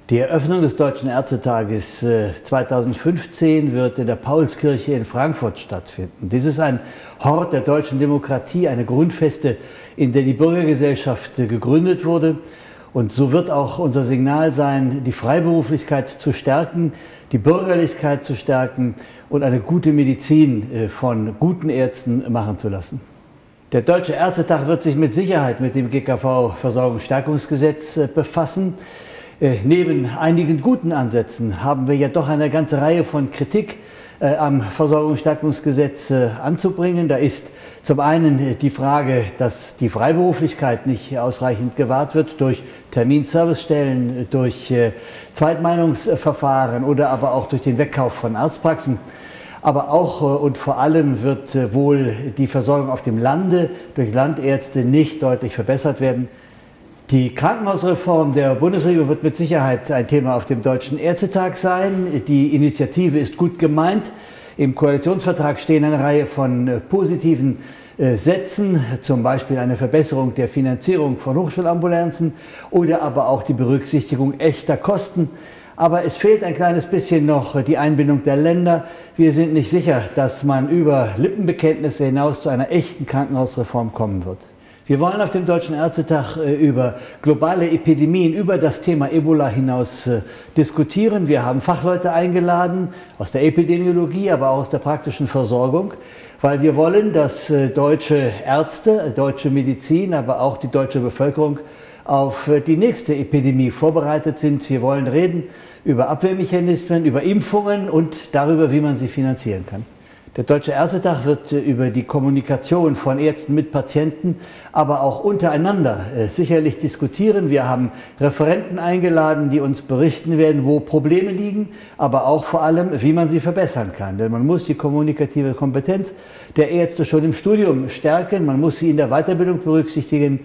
Die Eröffnung des Deutschen Ärztetages 2015 wird in der Paulskirche in Frankfurt stattfinden. Dies ist ein Hort der deutschen Demokratie, eine Grundfeste, in der die Bürgergesellschaft gegründet wurde. Und so wird auch unser Signal sein, die Freiberuflichkeit zu stärken, die Bürgerlichkeit zu stärken und eine gute Medizin von guten Ärzten machen zu lassen. Der Deutsche Ärztetag wird sich mit Sicherheit mit dem GKV-Versorgungsstärkungsgesetz befassen. Neben einigen guten Ansätzen haben wir ja doch eine ganze Reihe von Kritik am Versorgungsstärkungsgesetz anzubringen. Da ist zum einen die Frage, dass die Freiberuflichkeit nicht ausreichend gewahrt wird durch Terminservicestellen, durch Zweitmeinungsverfahren oder aber auch durch den Wegkauf von Arztpraxen. Aber auch und vor allem wird wohl die Versorgung auf dem Lande durch Landärzte nicht deutlich verbessert werden. Die Krankenhausreform der Bundesregierung wird mit Sicherheit ein Thema auf dem Deutschen Ärztetag sein. Die Initiative ist gut gemeint. Im Koalitionsvertrag stehen eine Reihe von positiven Sätzen, zum Beispiel eine Verbesserung der Finanzierung von Hochschulambulanzen oder aber auch die Berücksichtigung echter Kosten. Aber es fehlt ein kleines bisschen noch die Einbindung der Länder. Wir sind nicht sicher, dass man über Lippenbekenntnisse hinaus zu einer echten Krankenhausreform kommen wird. Wir wollen auf dem Deutschen Ärztetag über globale Epidemien, über das Thema Ebola hinaus diskutieren. Wir haben Fachleute eingeladen aus der Epidemiologie, aber auch aus der praktischen Versorgung, weil wir wollen, dass deutsche Ärzte, deutsche Medizin, aber auch die deutsche Bevölkerung auf die nächste Epidemie vorbereitet sind. Wir wollen reden über Abwehrmechanismen, über Impfungen und darüber, wie man sie finanzieren kann. Der Deutsche Ärztetag wird über die Kommunikation von Ärzten mit Patienten, aber auch untereinander sicherlich diskutieren. Wir haben Referenten eingeladen, die uns berichten werden, wo Probleme liegen, aber auch vor allem, wie man sie verbessern kann. Denn man muss die kommunikative Kompetenz der Ärzte schon im Studium stärken, man muss sie in der Weiterbildung berücksichtigen,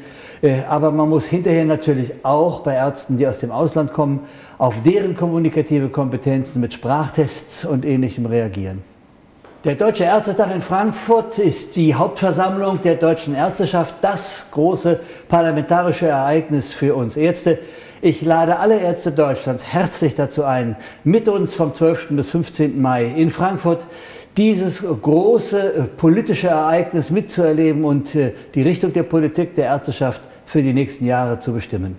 aber man muss hinterher natürlich auch bei Ärzten, die aus dem Ausland kommen, auf deren kommunikative Kompetenzen mit Sprachtests und Ähnlichem reagieren. Der Deutsche Ärztetag in Frankfurt ist die Hauptversammlung der deutschen Ärzteschaft, das große parlamentarische Ereignis für uns Ärzte. Ich lade alle Ärzte Deutschlands herzlich dazu ein, mit uns vom 12. bis 15. Mai in Frankfurt dieses große politische Ereignis mitzuerleben und die Richtung der Politik der Ärzteschaft für die nächsten Jahre zu bestimmen.